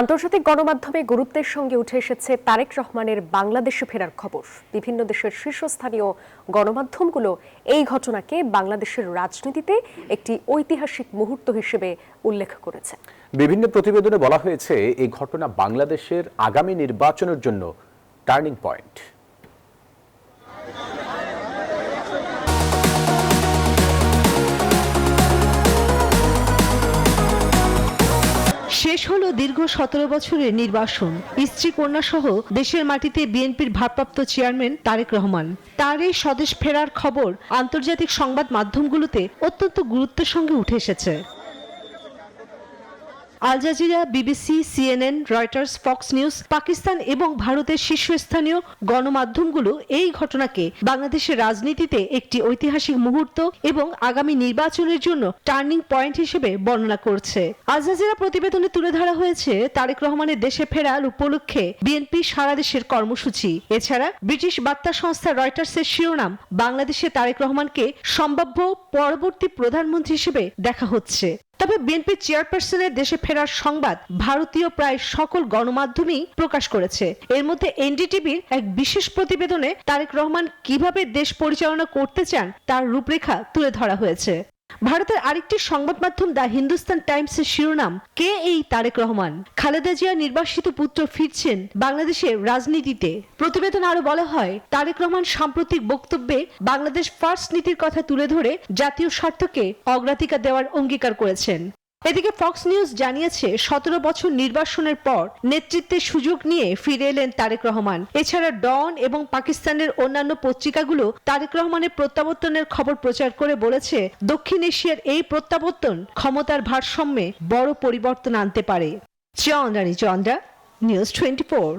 আন্তর্জাতিক গণমাধ্যমে গুরুত্বের সঙ্গে উঠে এসেছে তারেক রহমানের বাংলাদেশে ফেরার খবর। বিভিন্ন দেশের শীর্ষস্থানীয় গণমাধ্যমগুলো এই ঘটনাকে বাংলাদেশের রাজনীতিতে একটি ঐতিহাসিক মুহূর্ত হিসেবে উল্লেখ করেছে। বিভিন্ন প্রতিবেদনে বলা হয়েছে এই ঘটনা বাংলাদেশের আগামী নির্বাচনের জন্য টার্নিং পয়েন্ট। শেষ হলো দীর্ঘ 17 বছরের নির্বাসন। স্ত্রী কন্যা সহ দেশের মাটিতে বিএনপির ভারপ্রাপ্ত চেয়ারম্যান তারেক রহমান। তার এই স্বদেশ ফেরার খবর আন্তর্জাতিক সংবাদ মাধ্যমগুলোতে অত্যন্ত গুরুত্বের সঙ্গে উঠে এসেছে। Al Jazeera, BBC, CNN, Reuters, Fox News, Pakistan এবং ভারতের শীর্ষস্থানীয় গণমাধ্যমগুলো এই ঘটনাকে বাংলাদেশের রাজনীতিতে একটি ঐতিহাসিক মুহূর্ত এবং আগামী নির্বাচনের জন্য টার্নিং পয়েন্ট হিসেবে বর্ণনা করছে। আল জাজিরা প্রতিবেদনে তুলে ধরা হয়েছে তারেক রহমানের দেশে ফেরার উপলক্ষে বিএনপি সারা দেশের কর্মসূচি। এছাড়া ব্রিটিশ বার্তা সংস্থা রয়টার্সের শিরোনাম, বাংলাদেশে তারেক রহমানকে সম্ভাব্য পরবর্তী প্রধানমন্ত্রী হিসেবে দেখা হচ্ছে। তবে বিএনপি চেয়ারপারসনের দেশে ফেরার সংবাদ ভারতীয় প্রায় সকল গণমাধ্যমেই প্রকাশ করেছে। এর মধ্যে এনডিটিভির এক বিশেষ প্রতিবেদনে তারেক রহমান কিভাবে দেশ পরিচালনা করতে চান তার রূপরেখা তুলে ধরা হয়েছে। ভারতের আরেকটি সংবাদ মাধ্যম দ্য হিন্দুস্তান টাইমসের শিরোনাম, কে এই তারেক রহমান? খালেদা জিয়া নির্বাসিত পুত্র ফিরছেন বাংলাদেশের রাজনীতিতে। প্রতিবেদন আরো বলা হয়, তারেক রহমান সাম্প্রতিক বক্তব্যে বাংলাদেশ ফার্স্ট নীতির কথা তুলে ধরে জাতীয় স্বার্থকে অগ্রাধিকার দেওয়ার অঙ্গীকার করেছেন। এদিকে ফক্স নিউজ জানিয়েছে 17 বছর নির্বাসনের পর নেতৃত্বের সুযোগ নিয়ে ফিরে এলেন তারেক রহমান। এছাড়া ডন এবং পাকিস্তানের অন্যান্য পত্রিকাগুলো তারেক রহমানের প্রত্যাবর্তনের খবর প্রচার করে বলেছে, দক্ষিণ এশিয়ার এই প্রত্যাবর্তন ক্ষমতার ভারসাম্যে বড় পরিবর্তন আনতে পারে। চন্দ্রানী চন্দ্রা, নিউজ 24।